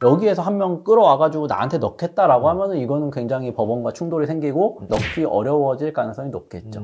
여기에서 한 명 끌어와가지고 나한테 넣겠다라고 하면은 이거는 굉장히 법원과 충돌이 생기고 넣기 어려워질 가능성이 높겠죠.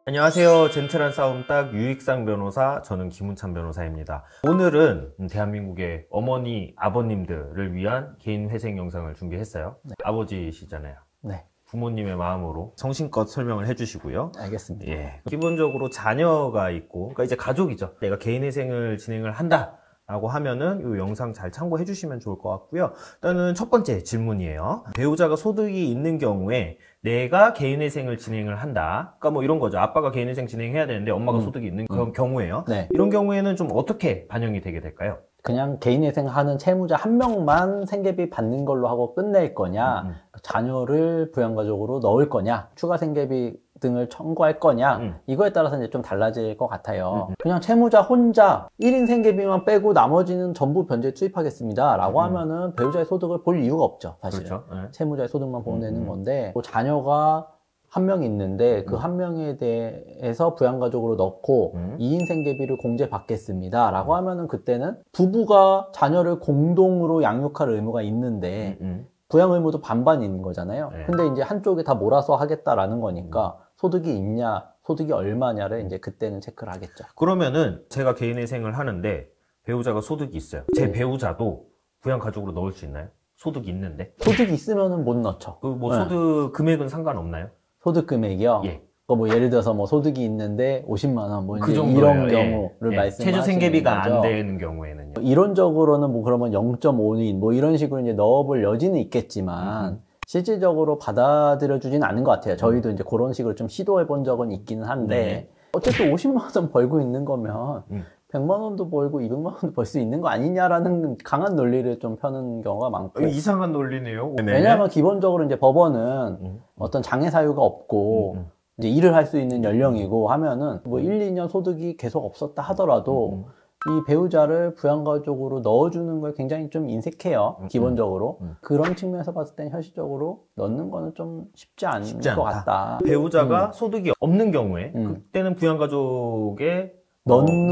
안녕하세요. 젠틀한 싸움 딱 유익상 변호사, 저는 김훈찬 변호사입니다. 오늘은 대한민국의 어머니, 아버님들을 위한 개인 회생 영상을 준비했어요. 네. 아버지시잖아요. 네. 부모님의 마음으로 성심껏 설명을 해주시고요. 알겠습니다. 예. 기본적으로 자녀가 있고, 그러니까 이제 가족이죠. 내가 개인 회생을 진행을 한다 라고 하면은 이 영상 잘 참고해 주시면 좋을 것 같고요. 일단은 첫 번째 질문이에요. 배우자가 소득이 있는 경우에 내가 개인회생을 진행을 한다. 그러니까 뭐 이런 거죠. 아빠가 개인회생 진행해야 되는데 엄마가 소득이 있는 그런 경우에요. 네. 이런 경우에는 좀 어떻게 반영이 되게 될까요? 그냥 개인회생 하는 채무자 한 명만 생계비 받는 걸로 하고 끝낼 거냐, 자녀를 부양가족으로 넣을 거냐, 추가 생계비 등을 청구할 거냐, 이거에 따라서 이제 좀 달라질 것 같아요. 그냥 채무자 혼자 1인 생계비만 빼고 나머지는 전부 변제에 투입하겠습니다 라고 하면은 배우자의 소득을 볼 이유가 없죠, 사실은. 그렇죠. 네. 채무자의 소득만 보면 되는 건데, 뭐 자녀가 한 명 있는데 그 한 명에 대해서 부양가족으로 넣고 2인 생계비를 공제받겠습니다 라고 하면은 그때는 부부가 자녀를 공동으로 양육할 의무가 있는데 부양 의무도 반반인 거잖아요. 네. 근데 이제 한쪽에 다 몰아서 하겠다라는 거니까 소득이 있냐, 소득이 얼마냐를 이제 그때는 체크를 하겠죠. 그러면은 제가 개인회생을 하는데 배우자가 소득이 있어요. 제 배우자도 부양가족으로 넣을 수 있나요? 소득이 있는데? 소득이 있으면은 못 넣죠. 그 뭐 소득 금액은 상관없나요? 소득 금액이요? 예. 뭐 예를 들어서 뭐 소득이 있는데 50만 원, 뭐 그 이제 정도예요. 이런 경우를 예. 말씀하시는 최저 생계비가 거죠. 안 되는 경우에는요. 이론적으로는 뭐 그러면 0.5인 뭐 이런 식으로 이제 넣어볼 여지는 있겠지만 실질적으로 받아들여주진 않은 것 같아요. 저희도 이제 그런 식으로 좀 시도해 본 적은 있기는 한데 어쨌든 50만 원 벌고 있는 거면 100만 원도 벌고 200만 원도 벌 수 있는 거 아니냐라는 강한 논리를 좀 펴는 경우가 많고. 이상한 논리네요. 왜냐하면 기본적으로 이제 법원은 어떤 장애 사유가 없고 이제 일을 할 수 있는 연령이고 하면은 뭐 1, 2년 소득이 계속 없었다 하더라도 이 배우자를 부양가족으로 넣어주는 걸 굉장히 좀 인색해요. 기본적으로. 그런 측면에서 봤을 땐 현실적으로 넣는 거는 좀 쉽지 않은 것 같다. 배우자가 소득이 없는 경우에 그때는 부양가족에 넣는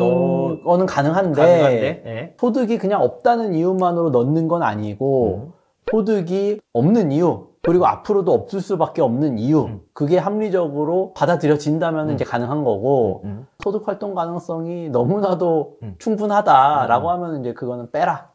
거는 가능한데 네. 소득이 그냥 없다는 이유만으로 넣는 건 아니고 소득이 없는 이유 그리고 앞으로도 없을 수밖에 없는 이유 그게 합리적으로 받아들여진다면 이제 가능한 거고 소득 활동 가능성이 너무나도 충분하다라고 하면 이제 그거는 빼라.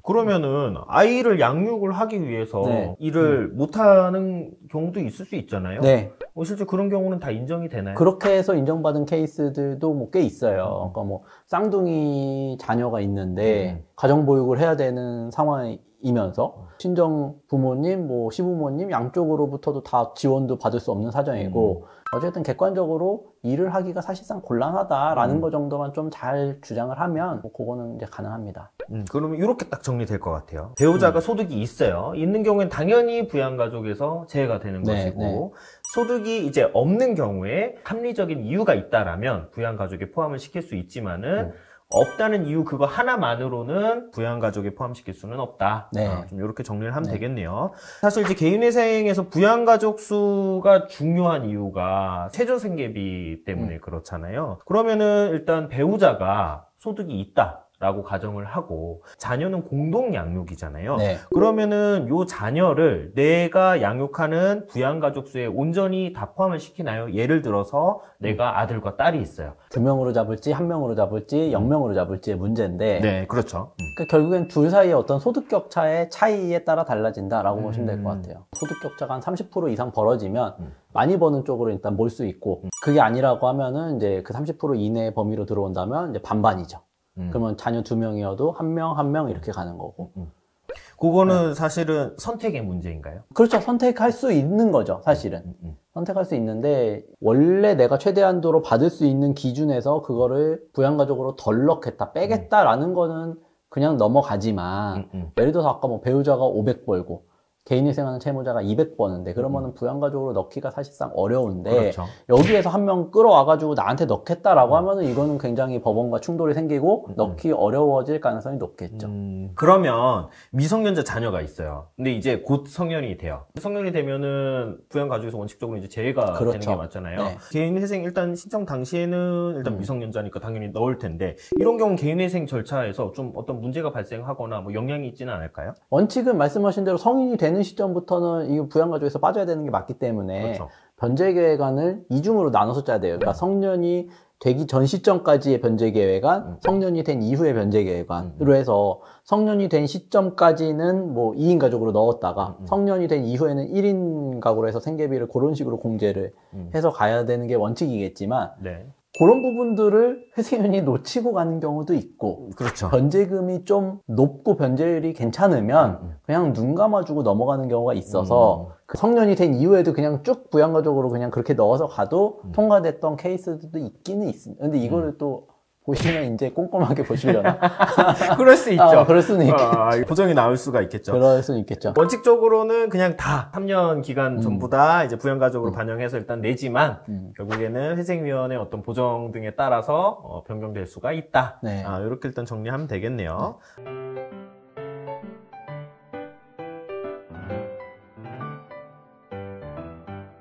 그러면은 아이를 양육을 하기 위해서 일을 못하는 경우도 있을 수 있잖아요. 네. 실제 그런 경우는 다 인정이 되나요? 그렇게 해서 인정받은 케이스들도 뭐 꽤 있어요. 그러니까 뭐 쌍둥이 자녀가 있는데 가정보육을 해야 되는 상황이면서 친정 부모님, 뭐 시부모님 양쪽으로부터도 다 지원도 받을 수 없는 사정이고 어쨌든 객관적으로 일을 하기가 사실상 곤란하다라는 거 정도만 좀 잘 주장을 하면 뭐 그거는 이제 가능합니다. 그러면 이렇게 딱 정리될 것 같아요. 배우자가 소득이 있어요. 있는 경우엔 당연히 부양가족에서 제외가 되는 것이고 소득이 이제 없는 경우에 합리적인 이유가 있다라면 부양가족에 포함을 시킬 수 있지만은 없다는 이유 그거 하나만으로는 부양가족에 포함시킬 수는 없다. 좀 이렇게 정리를 하면 되겠네요. 사실 이제 개인회생에서 부양가족 수가 중요한 이유가 최저생계비 때문에 그렇잖아요. 그러면은 일단 배우자가 소득이 있다. 라고 가정을 하고 자녀는 공동 양육이잖아요. 그러면은 요 자녀를 내가 양육하는 부양가족 수에 온전히 다 포함을 시키나요? 예를 들어서 내가 아들과 딸이 있어요. 2명으로 잡을지 1명으로 잡을지 0명으로 잡을지의 문제인데 네, 그렇죠. 그러니까 결국엔 둘 사이의 어떤 소득 격차의 차이에 따라 달라진다라고 보시면 될 것 같아요. 소득 격차가 한 30% 이상 벌어지면 많이 버는 쪽으로 일단 몰 수 있고 그게 아니라고 하면은 이제 그 30% 이내의 범위로 들어온다면 이제 반반이죠. 그러면 자녀 2명이어도 1명 이렇게 가는 거고. 그거는 사실은 선택의 문제인가요? 그렇죠. 선택할 수 있는 거죠, 사실은. 선택할 수 있는데 원래 내가 최대한도로 받을 수 있는 기준에서 그거를 부양가족으로 덜 넣겠다, 빼겠다라는 거는 그냥 넘어가지만 예를 들어서 아까 뭐 배우자가 500 벌고 개인회생하는 채무자가 200번인데 그러면은 부양가족으로 넣기가 사실상 어려운데 그렇죠. 여기에서 한 명 끌어와가지고 나한테 넣겠다라고 하면은 이거는 굉장히 법원과 충돌이 생기고 넣기 어려워질 가능성이 높겠죠. 그러면 미성년자 자녀가 있어요. 근데 이제 곧 성년이 돼요. 성년이 되면은 부양가족에서 원칙적으로 이제 제외가 그렇죠. 되는 게 맞잖아요. 네. 개인회생 일단 신청 당시에는 일단 미성년자니까 당연히 넣을 텐데 이런 경우 개인회생 절차에서 좀 어떤 문제가 발생하거나 뭐 영향이 있지는 않을까요? 원칙은 말씀하신 대로 성인이 되는 시점부터는 이 부양가족에서 빠져야 되는 게 맞기 때문에 그렇죠. 변제계획안을 이중으로 나눠서 짜야 돼요. 그러니까 성년이 되기 전 시점까지의 변제계획안, 성년이 된 이후의 변제계획안으로 해서 성년이 된 시점까지는 뭐 2인 가족으로 넣었다가 성년이 된 이후에는 1인 가구로 해서 생계비를 그런 식으로 공제를 해서 가야 되는 게 원칙이겠지만 네. 그런 부분들을 회생연이 놓치고 가는 경우도 있고 그렇죠. 변제금이 좀 높고 변제율이 괜찮으면 그냥 눈 감아주고 넘어가는 경우가 있어서 그 성년이 된 이후에도 그냥 쭉 부양가족으로 그냥 그렇게 넣어서 가도 통과됐던 케이스들도 있기는 있습니다. 근데 이거를 또 보시면 이제 꼼꼼하게 보시려나? 그럴 수 있죠. 그럴 수는 있겠죠. 보정이 나올 수가 있겠죠. 그럴 수는 있겠죠. 원칙적으로는 그냥 다 3년 기간 전부 다 이제 부양가족으로 반영해서 일단 내지만 결국에는 회생위원회 어떤 보정 등에 따라서 변경될 수가 있다. 네. 이렇게 일단 정리하면 되겠네요.